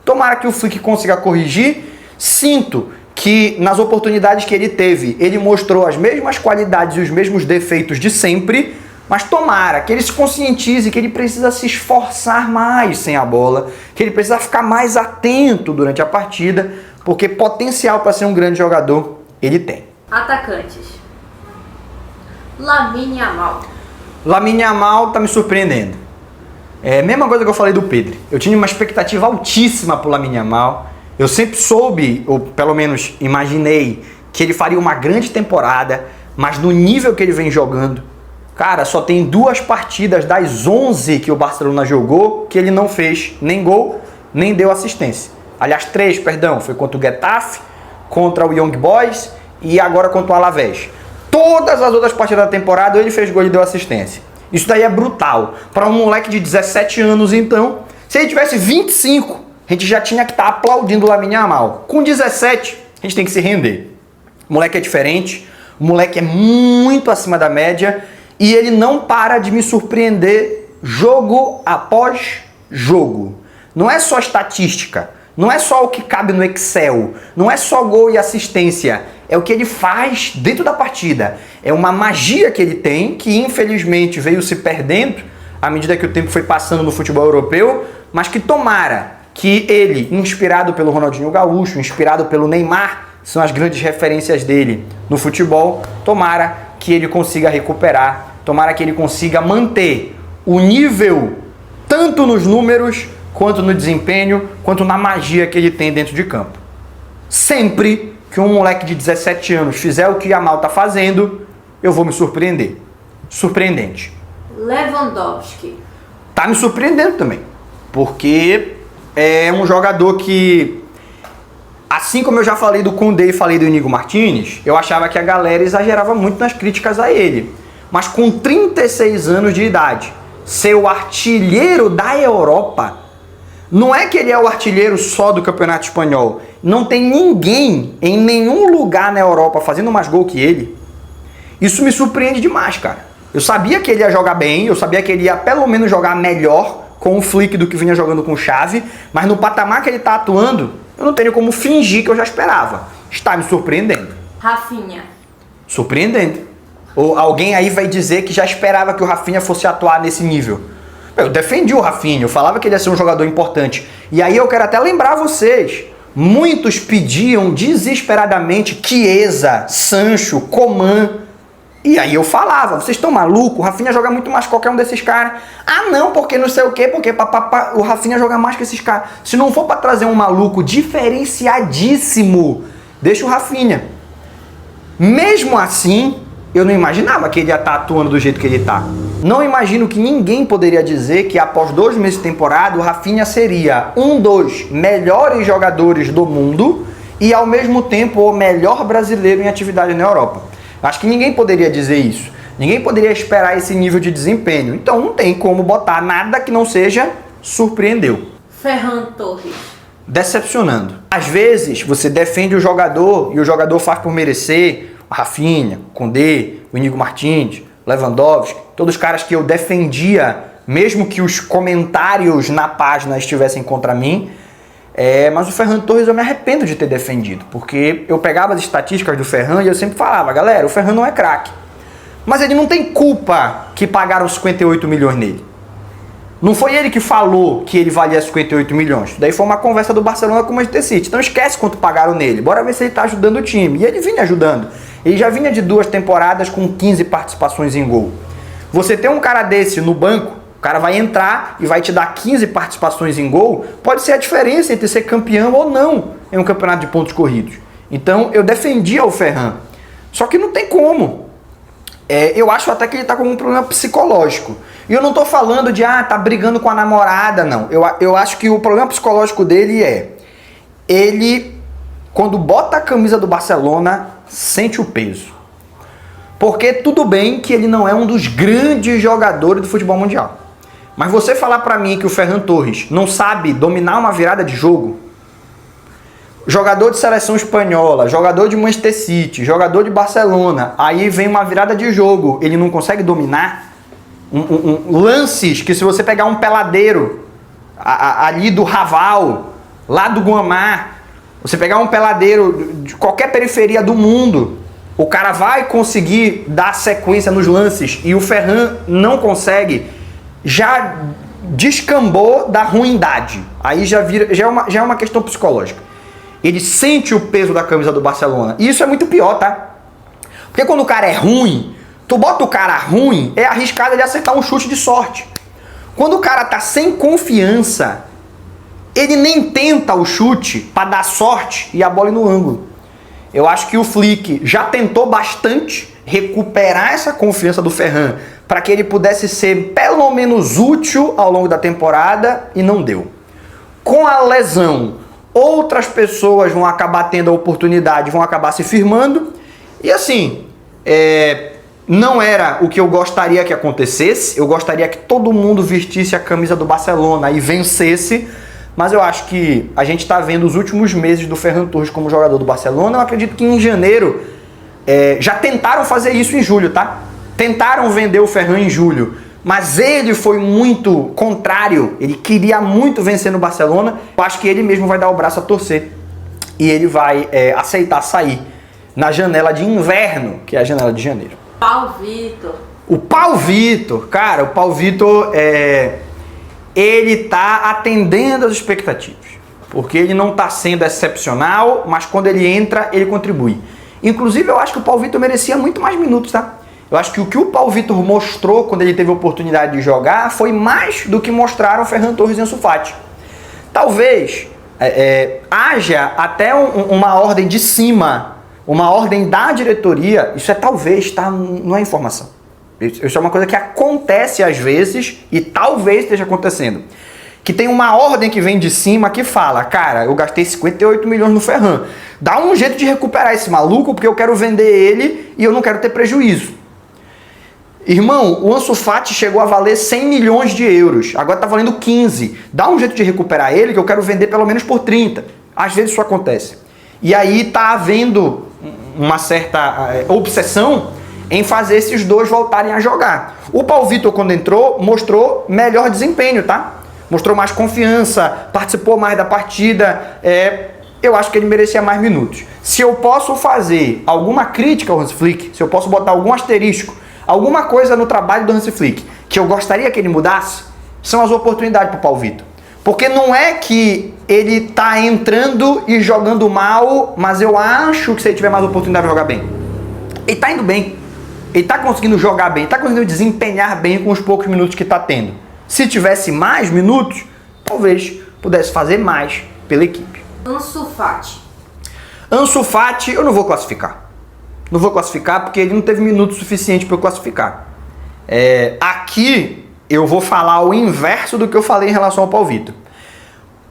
Tomara que o Flick consiga corrigir. Sinto que nas oportunidades que ele teve, ele mostrou as mesmas qualidades e os mesmos defeitos de sempre. Mas tomara que ele se conscientize que ele precisa se esforçar mais sem a bola, que ele precisa ficar mais atento durante a partida, porque potencial para ser um grande jogador ele tem. Atacantes. Lamine Yamal. Lamine Yamal está me surpreendendo. É a mesma coisa que eu falei do Pedro. Eu tinha uma expectativa altíssima para o Lamine Yamal. Eu sempre soube, ou pelo menos imaginei, que ele faria uma grande temporada, mas no nível que ele vem jogando, cara, só tem 2 partidas das 11 que o Barcelona jogou que ele não fez nem gol, nem deu assistência. Aliás, 3, perdão, foi contra o Getafe, contra o Young Boys e agora contra o Alavés. Todas as outras partidas da temporada ele fez gol e deu assistência. Isso daí é brutal. Para um moleque de 17 anos, então, se ele tivesse 25, a gente já tinha que estar aplaudindo o Lamine Yamal. Com 17, a gente tem que se render. O moleque é diferente, o moleque é muito acima da média, e ele não para de me surpreender jogo após jogo. Não é só estatística, não é só o que cabe no Excel, não é só gol e assistência, é o que ele faz dentro da partida. É uma magia que ele tem, que infelizmente veio se perdendo à medida que o tempo foi passando no futebol europeu, mas que tomara que ele, inspirado pelo Ronaldinho Gaúcho, inspirado pelo Neymar, são as grandes referências dele no futebol, tomara que ele consiga recuperar. Tomara que ele consiga manter o nível tanto nos números, quanto no desempenho, quanto na magia que ele tem dentro de campo. Sempre que um moleque de 17 anos fizer o que o Yamal está fazendo, eu vou me surpreender. Surpreendente. Lewandowski. Tá me surpreendendo também, porque é um jogador que, assim como eu já falei do Koundé e falei do Íñigo Martínez, eu achava que a galera exagerava muito nas críticas a ele. Mas com 36 anos de idade, ser o artilheiro da Europa, não é que ele é o artilheiro só do Campeonato Espanhol. Não tem ninguém em nenhum lugar na Europa fazendo mais gol que ele. Isso me surpreende demais, cara. Eu sabia que ele ia jogar bem, eu sabia que ele ia pelo menos jogar melhor com o Flick do que vinha jogando com o Xavi, mas no patamar que ele tá atuando, eu não tenho como fingir que eu já esperava. Está me surpreendendo. Rafinha. Surpreendente. Ou alguém aí vai dizer que já esperava que o Rafinha fosse atuar nesse nível. Eu defendi o Rafinha, eu falava que ele ia ser um jogador importante. E aí eu quero até lembrar vocês, muitos pediam desesperadamente Chiesa, Sancho, Coman. E aí eu falava, vocês estão malucos? O Rafinha joga muito mais que qualquer um desses caras. Ah não, porque não sei o quê, porque o Rafinha joga mais que esses caras. Se não for para trazer um maluco diferenciadíssimo, deixa o Rafinha. Mesmo assim, eu não imaginava que ele ia estar atuando do jeito que ele está. Não imagino que ninguém poderia dizer que após 2 meses de temporada o Rafinha seria um dos melhores jogadores do mundo e ao mesmo tempo o melhor brasileiro em atividade na Europa. Acho que ninguém poderia dizer isso. Ninguém poderia esperar esse nível de desempenho. Então não tem como botar nada que não seja surpreendeu. Ferran Torres. Decepcionando. Às vezes você defende o jogador e o jogador faz por merecer. Rafinha, Koundé, o Íñigo Martínez, Lewandowski, todos os caras que eu defendia, mesmo que os comentários na página estivessem contra mim. Mas o Ferran Torres eu me arrependo de ter defendido, porque eu pegava as estatísticas do Ferran e eu sempre falava, galera, o Ferran não é craque. Mas ele não tem culpa que pagaram 58 milhões nele. Não foi ele que falou que ele valia 58 milhões. Daí foi uma conversa do Barcelona com o Manchester City. Então esquece quanto pagaram nele. Bora ver se ele tá ajudando o time. E ele vinha ajudando. Ele já vinha de 2 temporadas com 15 participações em gol. Você tem um cara desse no banco, o cara vai entrar e vai te dar 15 participações em gol, pode ser a diferença entre ser campeão ou não em um campeonato de pontos corridos. Então eu defendia o Ferran. Só que não tem como. Eu acho até que ele tá com um problema psicológico. E eu não tô falando de, tá brigando com a namorada, não. Eu acho que o problema psicológico dele ele, quando bota a camisa do Barcelona, sente o peso. Porque tudo bem que ele não é um dos grandes jogadores do futebol mundial. Mas você falar pra mim que o Ferran Torres não sabe dominar uma virada de jogo, jogador de seleção espanhola, jogador de Manchester City, jogador de Barcelona, aí vem uma virada de jogo, ele não consegue dominar lances que, se você pegar um peladeiro ali do Raval, lá do Guamá, você pegar um peladeiro de qualquer periferia do mundo, o cara vai conseguir dar sequência nos lances e o Ferran não consegue, já descambou da ruindade. Aí já é uma questão psicológica. Ele sente o peso da camisa do Barcelona. E isso é muito pior, tá? Porque quando o cara é ruim, tu bota o cara ruim, é arriscado ele acertar um chute de sorte. Quando o cara tá sem confiança, ele nem tenta o chute para dar sorte e a bola ir no ângulo. Eu acho que o Flick já tentou bastante recuperar essa confiança do Ferran para que ele pudesse ser pelo menos útil ao longo da temporada e não deu. Com a lesão, outras pessoas vão acabar tendo a oportunidade, vão acabar se firmando. E assim, não era o que eu gostaria que acontecesse. Eu gostaria que todo mundo vestisse a camisa do Barcelona e vencesse. Mas eu acho que a gente está vendo os últimos meses do Ferran Torres como jogador do Barcelona. Eu acredito que em janeiro já tentaram fazer isso em julho, tá? Tentaram vender o Ferran em julho. Mas ele foi muito contrário, ele queria muito vencer no Barcelona. Eu acho que ele mesmo vai dar o braço a torcer e ele vai aceitar sair na janela de inverno, que é a janela de janeiro. Paulo Vitor. O Paulo Vitor, cara, o Paulo Vitor, ele tá atendendo as expectativas, porque ele não tá sendo excepcional, mas quando ele entra, ele contribui. Inclusive, eu acho que o Paulo Vitor merecia muito mais minutos, tá? Eu acho que o o Paulo Vitor mostrou quando ele teve a oportunidade de jogar foi mais do que mostraram o Ferran Torres e Ansu Fati. Talvez haja até uma ordem de cima, uma ordem da diretoria, isso talvez, tá? Não é informação. Isso é uma coisa que acontece às vezes e talvez esteja acontecendo. Que tem uma ordem que vem de cima que fala, cara, eu gastei 58 milhões no Ferran. Dá um jeito de recuperar esse maluco porque eu quero vender ele e eu não quero ter prejuízo. Irmão, o Ansu Fati chegou a valer 100 milhões de euros. Agora tá valendo 15. Dá um jeito de recuperar ele que eu quero vender pelo menos por 30. Às vezes isso acontece. E aí tá havendo uma certa obsessão em fazer esses dois voltarem a jogar. O Paulo Vitor, quando entrou, mostrou melhor desempenho, tá? Mostrou mais confiança, participou mais da partida. Eu acho que ele merecia mais minutos. Se eu posso fazer alguma crítica ao Hans Flick, se eu posso botar algum asterisco, alguma coisa no trabalho do Hans Flick que eu gostaria que ele mudasse, são as oportunidades para o Paulo Vitor. Porque não é que ele tá entrando e jogando mal, mas eu acho que se ele tiver mais oportunidade de jogar bem. Ele tá indo bem. Ele tá conseguindo jogar bem, tá conseguindo desempenhar bem com os poucos minutos que tá tendo. Se tivesse mais minutos, talvez pudesse fazer mais pela equipe. Ansu Fati. Ansu Fati eu não vou classificar. Não vou classificar porque ele não teve minuto suficiente para eu classificar. Aqui eu vou falar o inverso do que eu falei em relação ao Paulo Vitor.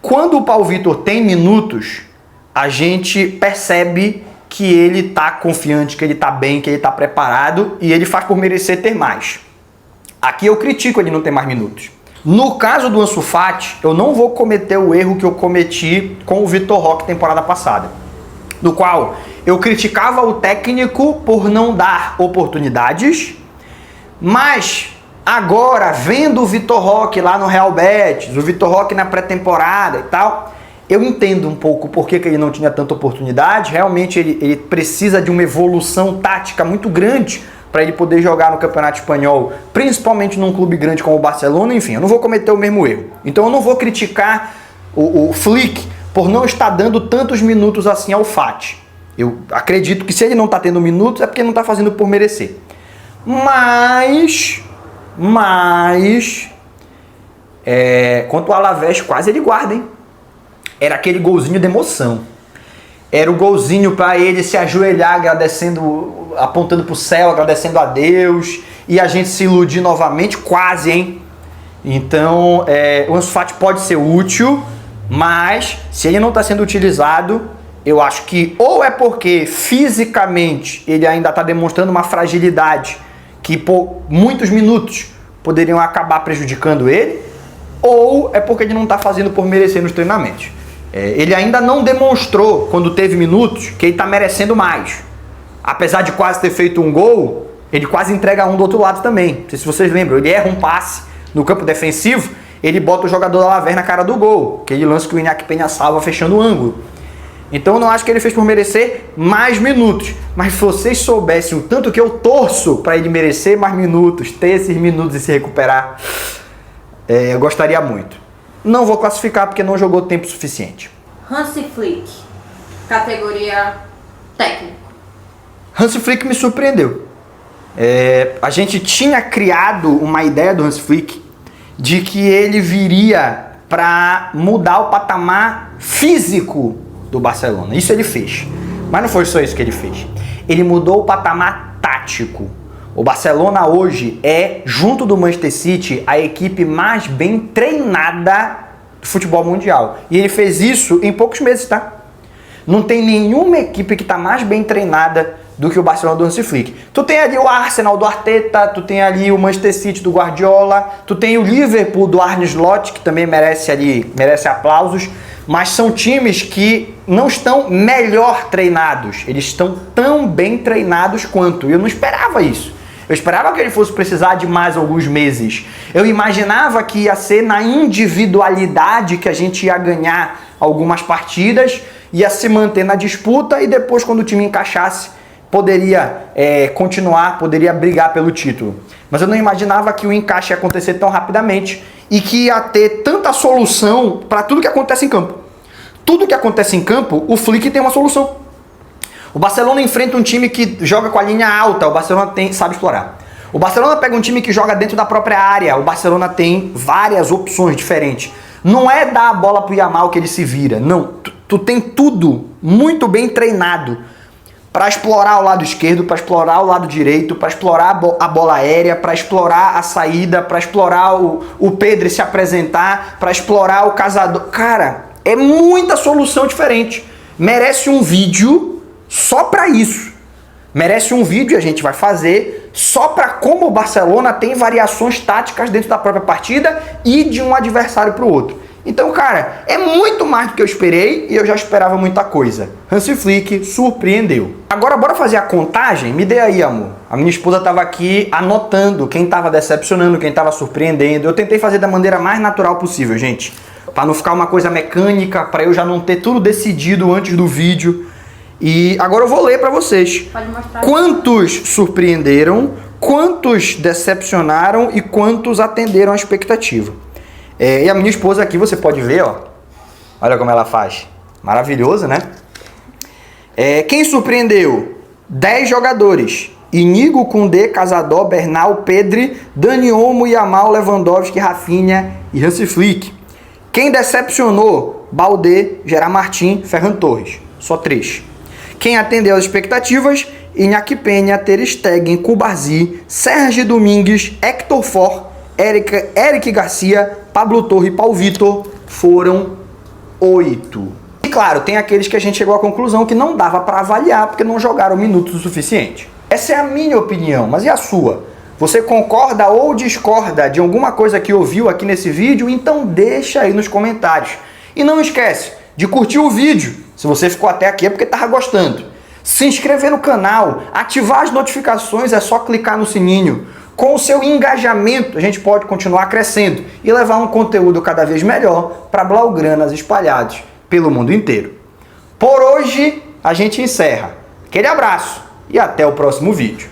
Quando o Paulo Vitor tem minutos, a gente percebe que ele tá confiante, que ele tá bem, que ele tá preparado e ele faz por merecer ter mais. Aqui eu critico ele não ter mais minutos. No caso do Ansu Fati, eu não vou cometer o erro que eu cometi com o Vitor Roque temporada passada, no qual eu criticava o técnico por não dar oportunidades, mas agora, vendo o Vitor Roque lá no Real Betis, o Vitor Roque na pré-temporada e tal, eu entendo um pouco por que ele não tinha tanta oportunidade. Realmente ele precisa de uma evolução tática muito grande para ele poder jogar no Campeonato Espanhol, principalmente num clube grande como o Barcelona. Enfim, eu não vou cometer o mesmo erro. Então eu não vou criticar o Flick por não estar dando tantos minutos assim ao Fati. Eu acredito que se ele não está tendo minutos é porque não está fazendo por merecer. Mas quanto ao Alavés, quase ele guarda, hein? Era aquele golzinho de emoção. Era o golzinho para ele se ajoelhar agradecendo, apontando para o céu, agradecendo a Deus, e a gente se iludir novamente, quase, hein? Então, o Ansu Fati pode ser útil, mas se ele não está sendo utilizado, eu acho que ou é porque fisicamente ele ainda está demonstrando uma fragilidade que por muitos minutos poderiam acabar prejudicando ele, ou é porque ele não está fazendo por merecer nos treinamentos. Ele ainda não demonstrou, quando teve minutos, que ele está merecendo mais. Apesar de quase ter feito um gol, ele quase entrega um do outro lado também. Não sei se vocês lembram, ele erra um passe no campo defensivo, ele bota o jogador da Alavés na cara do gol. Aquele lance que o Iñaki Peña salva fechando o ângulo. Então eu não acho que ele fez por merecer mais minutos. Mas se vocês soubessem o tanto que eu torço para ele merecer mais minutos, ter esses minutos e se recuperar, eu gostaria muito. Não vou classificar porque não jogou tempo suficiente. Hansi Flick, categoria técnico. Hansi Flick me surpreendeu. A gente tinha criado uma ideia do Hansi Flick de que ele viria para mudar o patamar físico do Barcelona. Isso ele fez. Mas não foi só isso que ele fez. Ele mudou o patamar tático. O Barcelona hoje é, junto do Manchester City, a equipe mais bem treinada do futebol mundial. E ele fez isso em poucos meses, tá? Não tem nenhuma equipe que está mais bem treinada do que o Barcelona do Hansi Flick. Tu tem ali o Arsenal do Arteta, tu tem ali o Manchester City do Guardiola, tu tem o Liverpool do Arne Slot, que também merece aplausos, mas são times que não estão melhor treinados, eles estão tão bem treinados quanto. E eu não esperava isso. Eu esperava que ele fosse precisar de mais alguns meses. Eu imaginava que ia ser na individualidade que a gente ia ganhar algumas partidas, ia se manter na disputa e depois, quando o time encaixasse, poderia continuar, poderia brigar pelo título. Mas eu não imaginava que o encaixe ia acontecer tão rapidamente e que ia ter tanta solução para tudo que acontece em campo. Tudo que acontece em campo, o Flick tem uma solução. O Barcelona enfrenta um time que joga com a linha alta, o Barcelona sabe explorar. O Barcelona pega um time que joga dentro da própria área, o Barcelona tem várias opções diferentes. Não é dar a bola pro Yamal que ele se vira, não. Tu tem tudo muito bem treinado para explorar o lado esquerdo, para explorar o lado direito, para explorar a bola aérea, para explorar a saída, para explorar o Pedri se apresentar, para explorar o Casador. Cara, é muita solução diferente. Merece um vídeo só para isso. Merece um vídeo, a gente vai fazer só para como o Barcelona tem variações táticas dentro da própria partida e de um adversário para o outro. Então, cara, é muito mais do que eu esperei e eu já esperava muita coisa. Hansi Flick surpreendeu. Agora, bora fazer a contagem? Me dê aí, amor. A minha esposa estava aqui anotando quem estava decepcionando, quem estava surpreendendo. Eu tentei fazer da maneira mais natural possível, gente. Para não ficar uma coisa mecânica, para eu já não ter tudo decidido antes do vídeo. E agora eu vou ler para vocês. Pode mostrar. Quantos surpreenderam, quantos decepcionaram e quantos atenderam a expectativa. E a minha esposa aqui, você pode ver, ó. Olha como ela faz. Maravilhoso, né? Quem surpreendeu? 10 jogadores. Inigo, Koundé, Casador, Bernal, Pedri, Dani Olmo, Yamal, Lewandowski, Rafinha e Hansi Flick. Quem decepcionou? Baldé, Gerard Martin, Ferran Torres. Só 3. Quem atendeu às expectativas? Iñaki Peña, Ter Stegen, Cubarsí, Sergi Domingues, Héctor Fort, Eric Garcia, Pablo Torre e Paulo Vitor. Foram 8. E claro, tem aqueles que a gente chegou à conclusão que não dava para avaliar porque não jogaram minutos o suficiente. Essa é a minha opinião, mas e a sua? Você concorda ou discorda de alguma coisa que ouviu aqui nesse vídeo? Então deixa aí nos comentários. E não esquece de curtir o vídeo. Se você ficou até aqui é porque estava gostando. Se inscrever no canal, ativar as notificações, é só clicar no sininho. Com o seu engajamento, a gente pode continuar crescendo e levar um conteúdo cada vez melhor para blaugranas espalhados pelo mundo inteiro. Por hoje, a gente encerra. Aquele abraço e até o próximo vídeo.